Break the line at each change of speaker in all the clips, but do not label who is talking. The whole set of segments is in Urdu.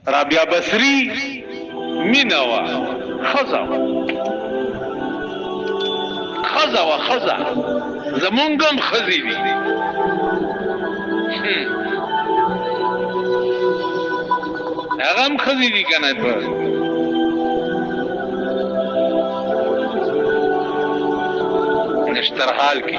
رابعه بصری مینا وا خزا خزا وا خزا زمونږم خزي دي هغه هم خزي دي کنه په نشترحال کې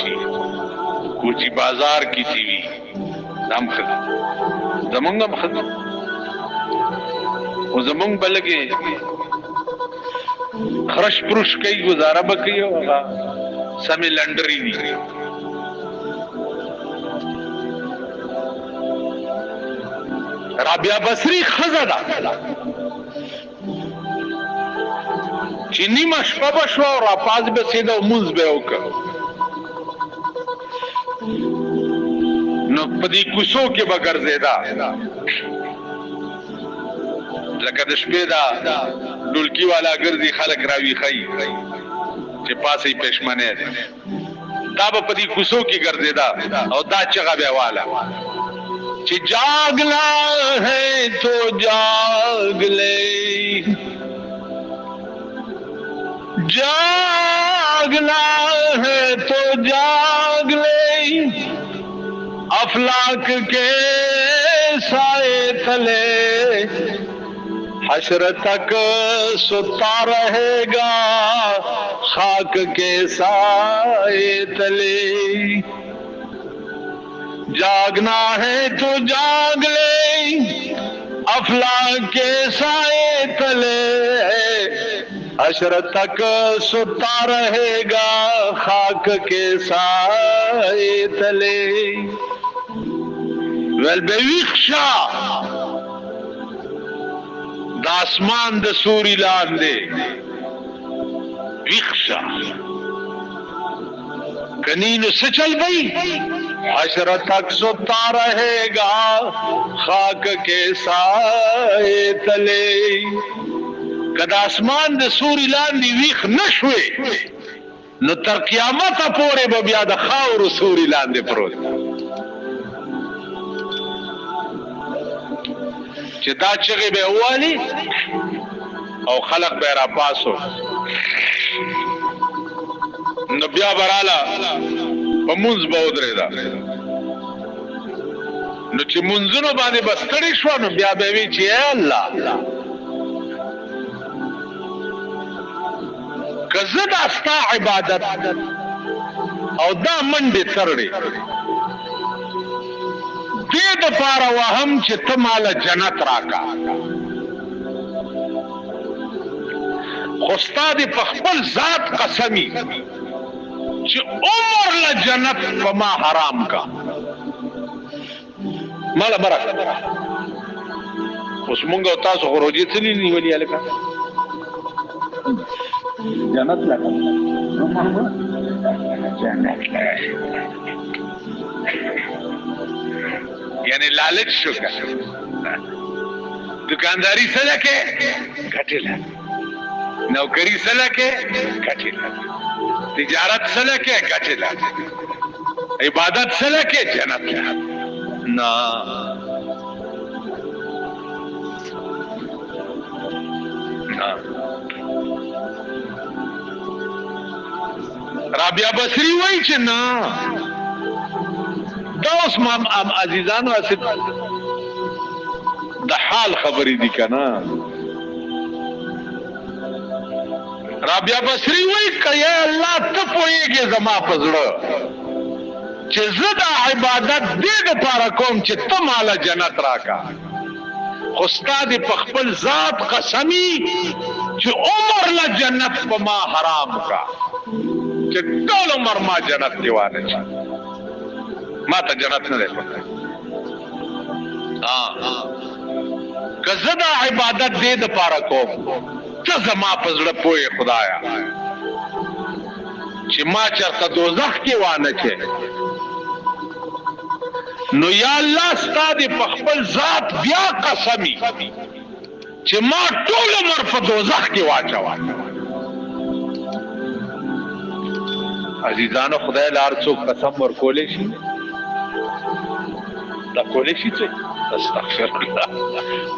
چی کوچی بازار کی ٹی وی نام خزي زمونږم خزي او زمونږ بلګي خرش پرش کوي گزاره بکي او هغه سمې لنډري دي رابعه بصری خزه ده چې نیمه شپه بشو او راپاز به سیده او مونځ به وکړ نو په دې کوڅو کې به ګرځېده لکه د شپې دا ډولکی والا ګرځي خلک راوي خي چې پاسې پښمنه ده دا به په دې کوڅو کې ګرځېده او دا چغه به والا چې جاگنا ہے تو جاگ لے جاگنا ہے تو جاگ لے افلاک کے سائے تلے حشر تک ستا رہے گا خاک کے سائے تلے جاگنا ہے تو جاگ لے افلاک کے سائے تلے حشر تک ستا رہے گا خاک کے سائے تلے ویل بیویخشا دا اسمان دا سوری لاندے ویخشا کنینو سچل بئی حشر تک ستا رہے گا خاک کے سائے تلے کدا اسمان د سوري لاندې ویخ نشوي نو تر قیامت پورې به بیا د خاور سوري لاندې پروت چې دا چغې به والی او خلق به را پاسو نو بیا براله په مونږ به ودرېدا نو چې مونږونو باندې بستړی شو نو بیا به وی چې الله کزه دا ستا عبادت او دا منډې ترړې دې د پاره وهم چې ته ماله جنت راکا خو ستا دې په خپل ذات قسمی چې عمر له جنت په ما حرام کا مالا برک اوس مونږ او تاسو خو روجې څلې نیولې هلکه جنت لکه جنت یعنی لالچ شو که دکانداری سره کې ګټه لري نوکری سره کې ګټه لري تجارت سره کې ګټه لري عبادت سره کې جنت لري نا رابعه بصری وای چې نه دا اوس ما عزیزانو اسید د حال خبرې دي کنه رابعه بصری وای کیا الله ته پويږي زما پزړه چې زه د عبادت دې لپاره کوم چې ته مال جنت راکا خو استاد په خپل ذات قسمی چې عمر له جنت په ما حرام کا چې ټول عمر ما جنت دیوانه شي ما ته جنت نه دی پته کزه دا عبادت دې د پاره کوم ته زما په زړه پوهې خدایا چې ما چرته دوزخ کې وانه کې نو یا الله ستاسو په خپل ذات بیا قسمی چې ما ټول عمر په دوزخ کې واچوا عزیزانو خدای لار څوک قسم ورکولې شي دا کولی شي څه استغفر الله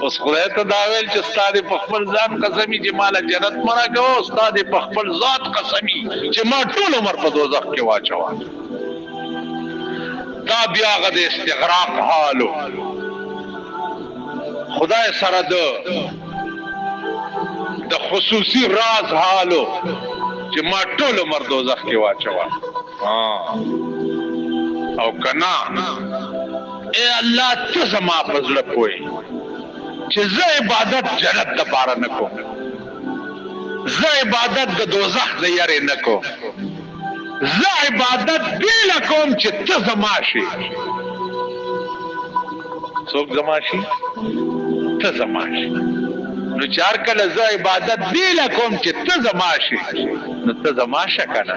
اوس خدای ته دا ویل چې استاد په خپل ځان قسمی چې مال جنت مرا کوو استاد په خپل ذات قسمی چې ما ټول عمر په دوزخ کې واچوا دا بیا غد استغراق حالو خدای سره د خصوصي راز حالو چې ما ټول عمر دوزخ کې واچوا او کنا اے الله ته زما پزړه پوي چې زه عبادت جنت د پاره نکوم زه عبادت د دوزخ د یاري نکوم زه عبادت دی لکوم چې ته زما شي څوک زما شي ته زما شي نو چار کله زه عبادت دی لکوم چې ته زما شي نو ته زما شکنه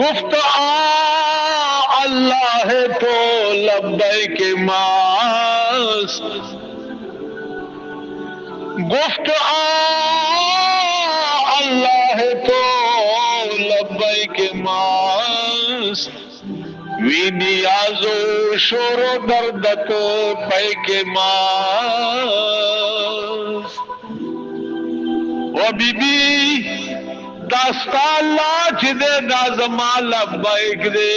گفت الله تو لبیک ماست گفت الله تو لبیک ماست وی نیازو شور و دردت پیک ماست و بی بی داستا اللہ چی دے نازما لبائک دے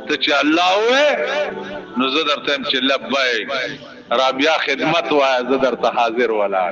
تو چی اللہ ہوئے نو زدر تیم چی لبائک رابیا خدمت وایا زدر تا حاضر والا